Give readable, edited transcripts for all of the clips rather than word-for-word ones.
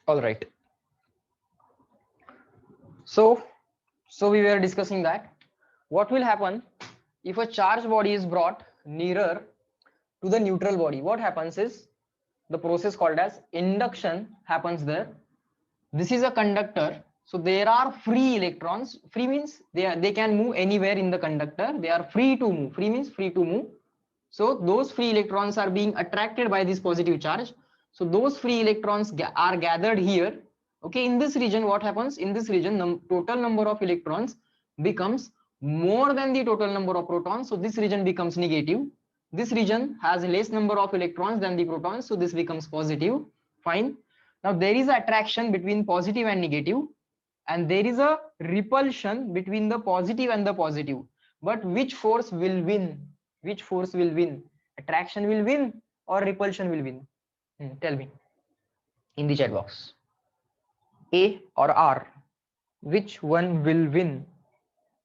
All right. So we were discussing that what will happen if a charged body is brought nearer to the neutral body. What happens is the process called as induction happens there. This is a conductor, so there are free electrons. Free means they can move anywhere in the conductor. They are free to move. Free means free to move. So those free electrons are being attracted by this positive charge. So those free electrons are gathered here. Okay, in this region, what happens? In this region, total number of electrons becomes more than the total number of protons. So this region becomes negative. This region has less number of electrons than the protons. So this becomes positive. Fine. Now there is attraction between positive and negative, and there is a repulsion between the positive and the positive. But which force will win? Which force will win? Attraction will win or repulsion will win? Tell me in the chat box. A or R? Which one will win?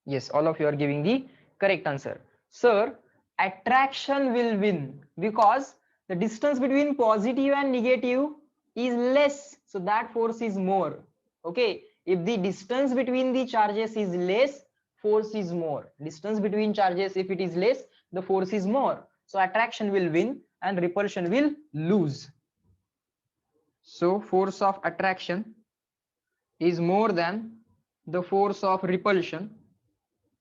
Yes, all of you are giving the correct answer. Sir, attraction will win because the distance between positive and negative is less. So that force is more. Okay. If the distance between the charges is less, force is more. Distance between charges, if it is less, the force is more. So attraction will win and repulsion will lose. So force of attraction is more than the force of repulsion.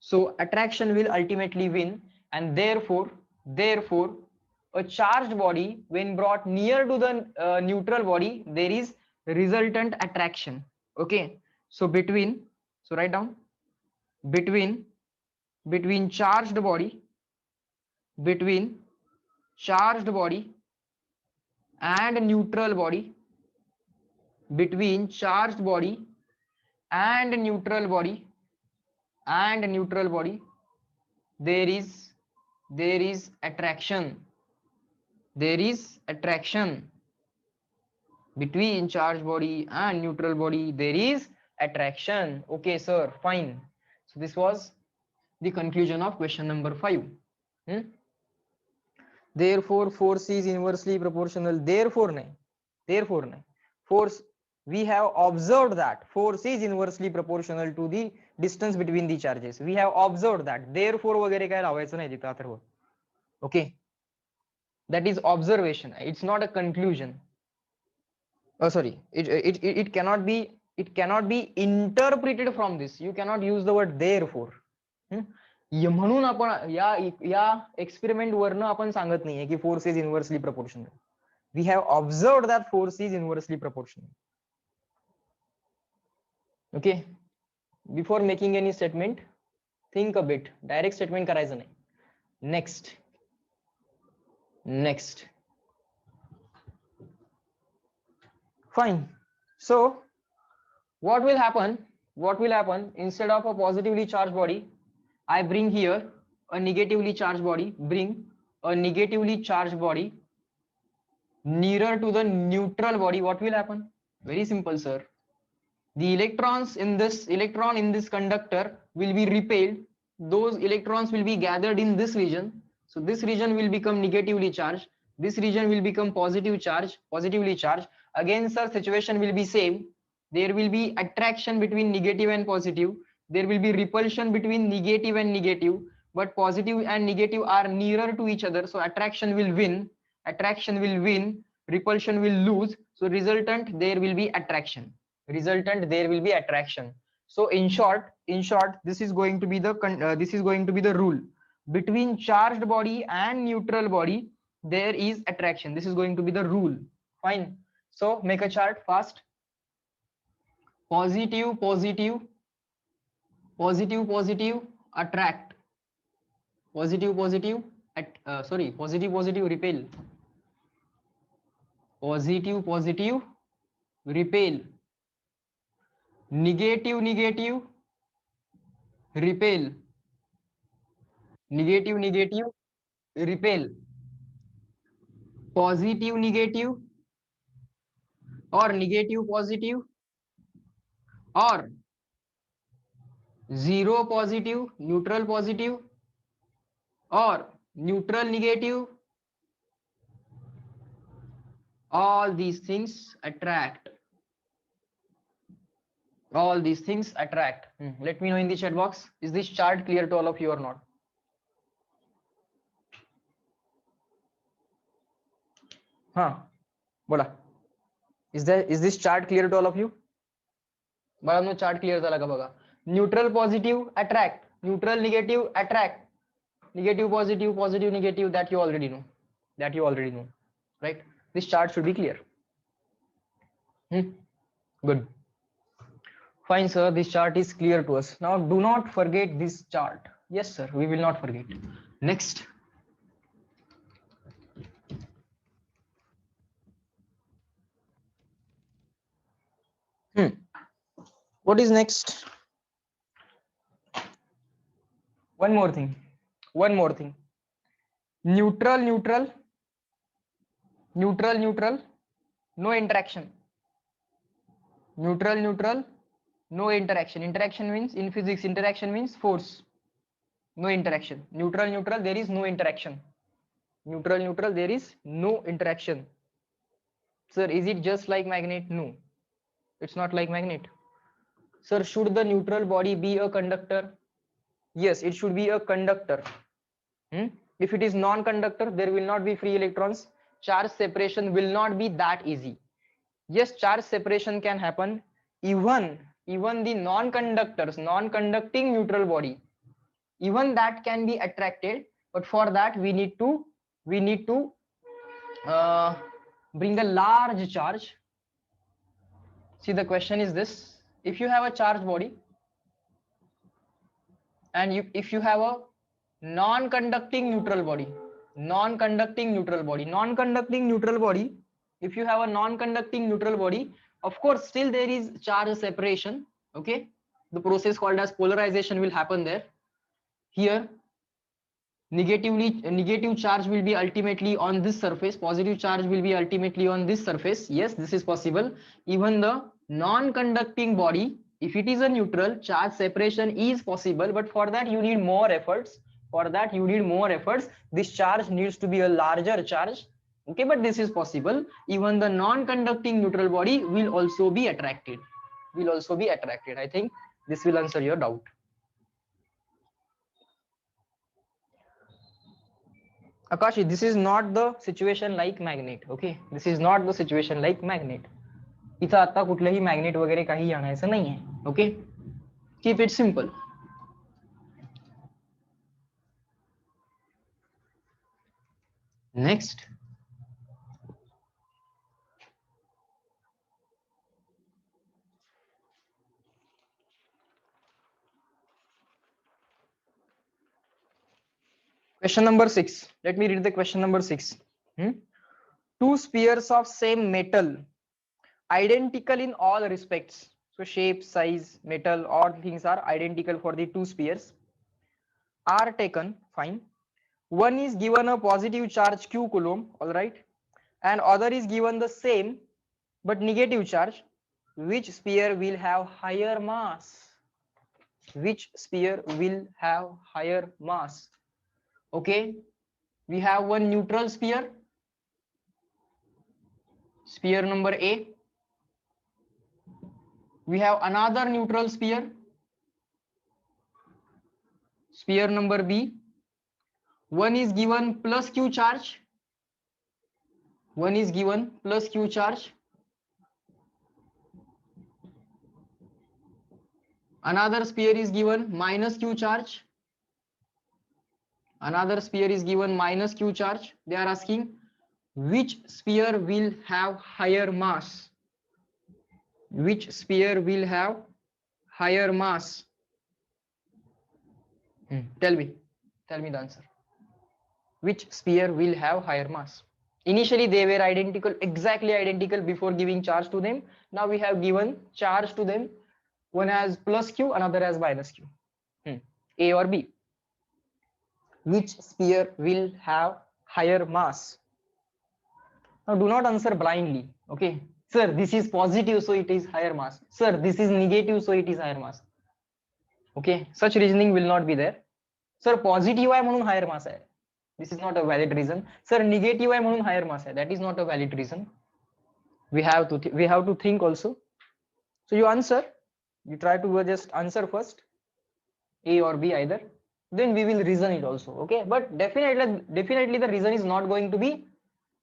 So attraction will ultimately win, and therefore, a charged body when brought near to the neutral body, there is resultant attraction. Okay. So write down between charged body, between charged body and neutral body, between charged body and neutral body there is attraction. There is attraction between charged body and neutral body. There is attraction. Okay, sir. Fine. So this was the conclusion of question number 5. Therefore, force is inversely proportional. Therefore, force, we have observed that force is inversely proportional to the distance between the charges. We have observed that. Therefore वगैरे काय लावायचं नाही तिथं Atharva. Okay, that is observation. It's not a conclusion. Oh, sorry. It cannot be interpreted from this. You cannot use the word therefore. म्हणून आपण या experiment वरनं आपण सांगत नाहीये की force is inversely proportional. We have observed that force is inversely proportional. Okay. Before making any statement think a bit. Direct statement करायचं नाही. Next fine. So what will happen instead of a positively charged body, I bring here a negatively charged body. Bring a negatively charged body nearer to the neutral body. What will happen? Very simple, sir. The electron in this conductor will be repelled. Those electrons will be gathered in this region. So this region will become negatively charged. This region will become positively charged. Again, sir, situation will be same. There will be attraction between negative and positive. There will be repulsion between negative and negative, but positive and negative are nearer to each other. So attraction will win. Repulsion will lose. So resultant, there will be attraction. So in short, this is going to be the rule. Between charged body and neutral body, there is attraction. This is going to be the rule. Fine. So make a chart fast. Positive, attract. Positive, repel. Positive, repel. Negative, repel. Negative, repel. Positive, negative, or negative, positive, or zero positive, neutral positive, or neutral negative. All these things attract. All these things attract. Let me know in the chat box, is this chart clear to all of you or not? बोला, is this chart clear to all of you? बाळांनो chart clear झाला का बघा. Neutral positive attract, neutral negative attract, negative positive, positive negative, that you already know, right? This chart should be clear. Good. Fine, sir. This chart is clear to us. Now, do not forget this chart. Yes, sir. We will not forget. Next. What is next? One more thing. Neutral, no interaction. Neutral, no interaction. Interaction means, in physics, interaction means force. No interaction. Neutral, there is no interaction. Neutral, there is no interaction. Sir, is it just like magnet? No, it's not like magnet. Sir, should the neutral body be a conductor? Yes, it should be a conductor. If it is non-conductor, there will not be free electrons. Charge separation will not be that easy. Yes, charge separation can happen. Even the non-conductors, non-conducting neutral body, even that can be attracted. But for that, we need to bring a large charge. See, the question is this: if you have a charged body, and if you have a non-conducting neutral body, if you have a non-conducting neutral body, of course still there is charge separation. Okay, the process called as polarization will happen there. Here negative charge will be ultimately on this surface, positive charge will be ultimately on this surface. Yes, this is possible. Even the non-conducting body, if it is a neutral, charge separation is possible, but for that you need more efforts. This charge needs to be a larger charge. Okay, but this is possible. Even the non-conducting neutral body will also be attracted. I think this will answer your doubt. Akashi, this is not the situation like magnet. Okay, this is not the situation like magnet. इथं आता कुठलंही magnet वगैरे काही आणायचं नाहीये. Okay, keep it simple. Next. Question number 6. Let me read the question number 6. Two spheres of same metal, identical in all respects. So shape, size, metal, all things are identical for the two spheres. Are taken, fine. One is given a positive charge q coulomb, all right, and other is given the same but negative charge. Which sphere will have higher mass? Which sphere will have higher mass? Okay, we have one neutral sphere, sphere number A. We have another neutral sphere, sphere number B. One is given plus q charge, another sphere is given minus q charge, They are asking which sphere will have higher mass? Tell me the answer. Which sphere will have higher mass? Initially they were exactly identical before giving charge to them. Now we have given charge to them. One has plus q, another has minus q. A or B? Which sphere will have higher mass? Now do not answer blindly. Okay, sir, this is positive, so it is higher mass. Sir, this is negative, so it is higher mass. Okay, such reasoning will not be there. Sir, positive आहे म्हणून higher mass आहे. This is not a valid reason. Sir, negative आहे म्हणून higher mass आहे. That is not a valid reason. We have to think also. So you answer You try to just answer first, A or B either. Then we will reason it also. Okay, but definitely the reason is not going to be,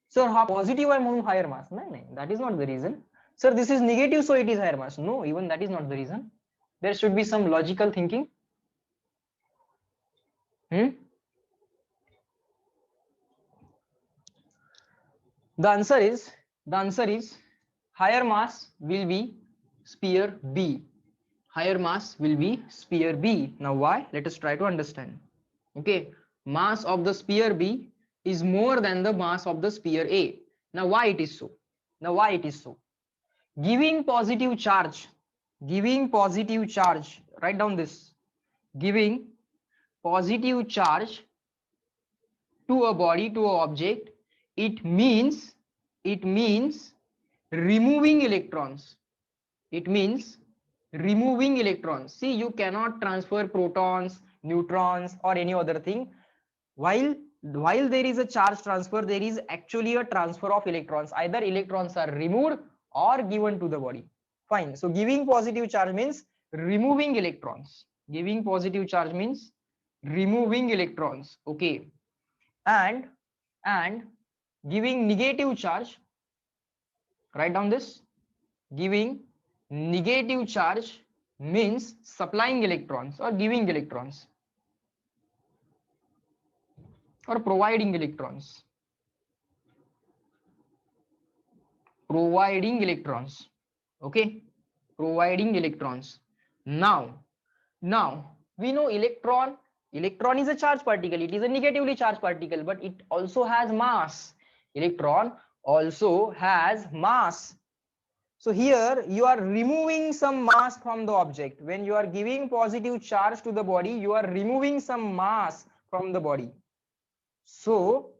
sir, ha positive आहे म्हणून higher mass. No, that is not the reason. Sir, this is negative, so it is higher mass. No, even that is not the reason. There should be some logical thinking. The answer is higher mass will be sphere B. Higher mass will be sphere B. Now why? Let us try to understand. Okay, mass of the sphere B is more than the mass of the sphere A. Now why it is so? Giving positive charge, write down this, giving positive charge to a body, to an object, it means removing electrons. See, you cannot transfer protons, neutrons, or any other thing. While there is a charge transfer, there is actually a transfer of electrons. Either electrons are removed or given to the body. Fine. So giving positive charge means removing electrons. Okay. And giving negative charge, write down this, giving negative charge means supplying electrons or giving electrons or providing electrons. Okay, providing electrons. Now we know electron is a charged particle. It is a negatively charged particle, but it also has mass. Electron also has mass. So here you are removing some mass from the object. When you are giving positive charge to the body, you are removing some mass from the body. So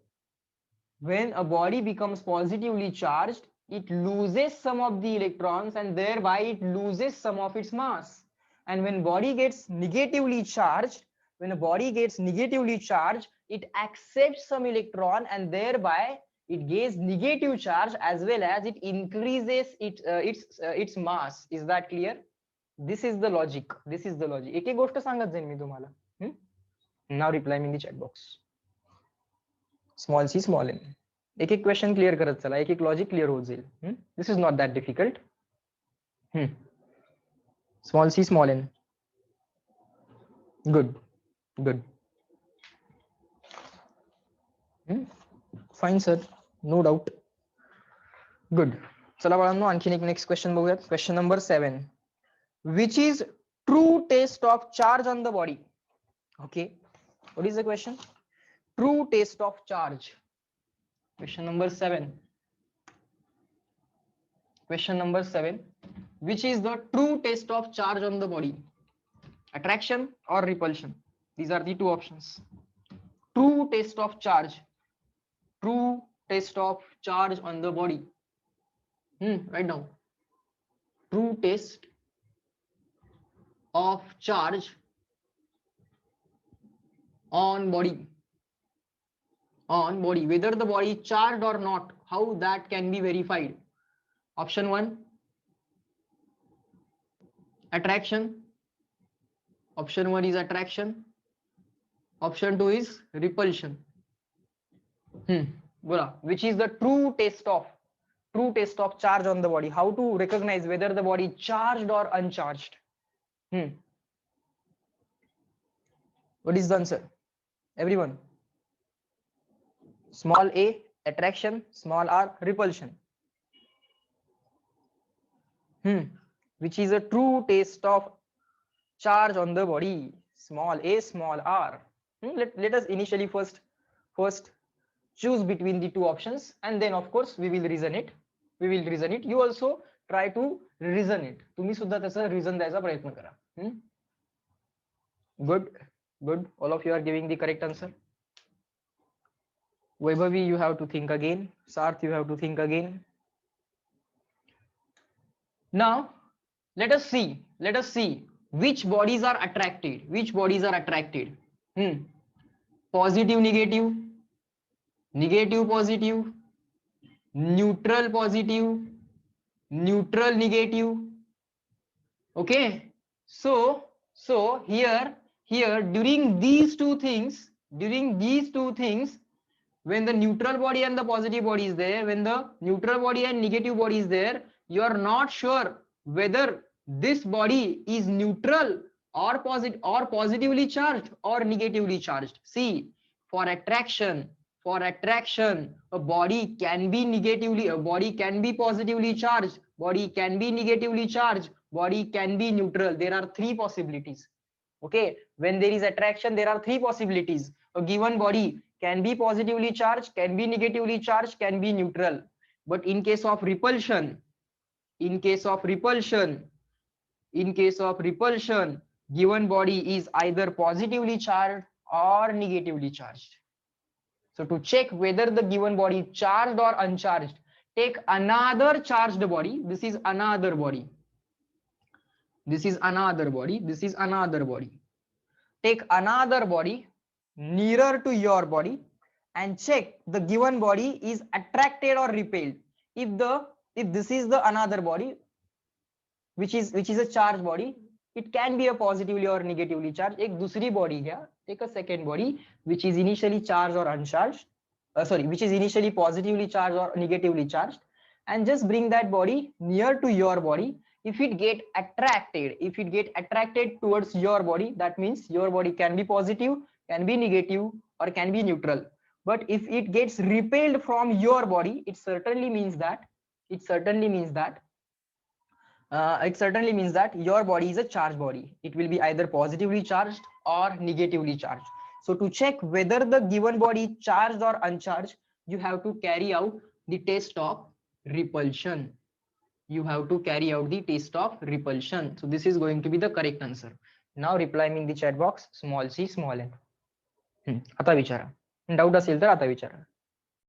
when a body becomes positively charged, it loses some of the electrons and thereby it loses some of its mass. And when body gets negatively charged, it accepts some electron and thereby it gains negative charge as well as it increases its mass. Is that clear? This is the logic. एक एक गोष्ट सांगत जाईन मी तुम्हाला. Now reply me in the chat box. Small c small n. एक एक question clear करत चला, एक एक लॉजिक क्लियर होत जाईल. This is not that difficult. Small c small n. Good. Fine sir, no doubt. Good. चला बाळांनो, आणखीन एक नेक्स्ट क्वेश्चन बघूयात. Question number 7. Which is true test of charge on the body? Okay, what is the question? True test of charge. Question number 7. Which is the true test of charge on the body? Attraction or repulsion? These are the two options. True test of charge on the body. Write down. True test of charge on body. Whether the body is charged or not, how that can be verified? Option 1, attraction. Option 1 is attraction. Option 2 is repulsion. Which is the true test of charge on the body? How to recognize whether the body is charged or uncharged? What is the answer, everyone? Small a, attraction. Small r, repulsion. Which is a true test of charge on the body? Small a, small r. Let us initially first choose between the two options, and then of course we will reason it. You also try to reason it. तुम्ही सुद्धा त्याचा reason द्यायचा प्रयत्न करा. Good. All of you are giving the correct answer. Vaibhavi, you have to think again. Sarth, you have to think again. Now let us see which bodies are attracted. Positive negative, negative positive, neutral positive, neutral negative. Okay, So here during these two things, when the neutral body and the positive body is there, when the neutral body and negative body is there, you are not sure whether this body is neutral or positively charged or negatively charged. See, for attraction, a body can be positively charged, body can be negatively charged, body can be neutral. There are three possibilities. Okay, when there is attraction, there are three possibilities. A given body can be positively charged, can be negatively charged, can be neutral. But in case of repulsion, given body is either positively charged or negatively charged. So to check whether the given body is charged or uncharged, take another charged body. This is another body. Take another body nearer to your body and check the given body is attracted or repelled. If this is the another body which is a charged body, it can be a positively or negatively charged. एक दूसरी body है, take a second body which is initially charged or uncharged, which is initially positively charged or negatively charged, and just bring that body near to your body. If it get attracted towards your body, that means your body can be positive, can be negative, or can be neutral. But if it gets repelled from your body, it certainly means that your body is a charged body. It will be either positively charged or negatively charged. So to check whether the given body is charged or uncharged, you have to carry out the test of repulsion. So this is going to be the correct answer. Now reply me in the chat box, small c, small n. आता विचारा. Doubt असेल तर आता विचारा.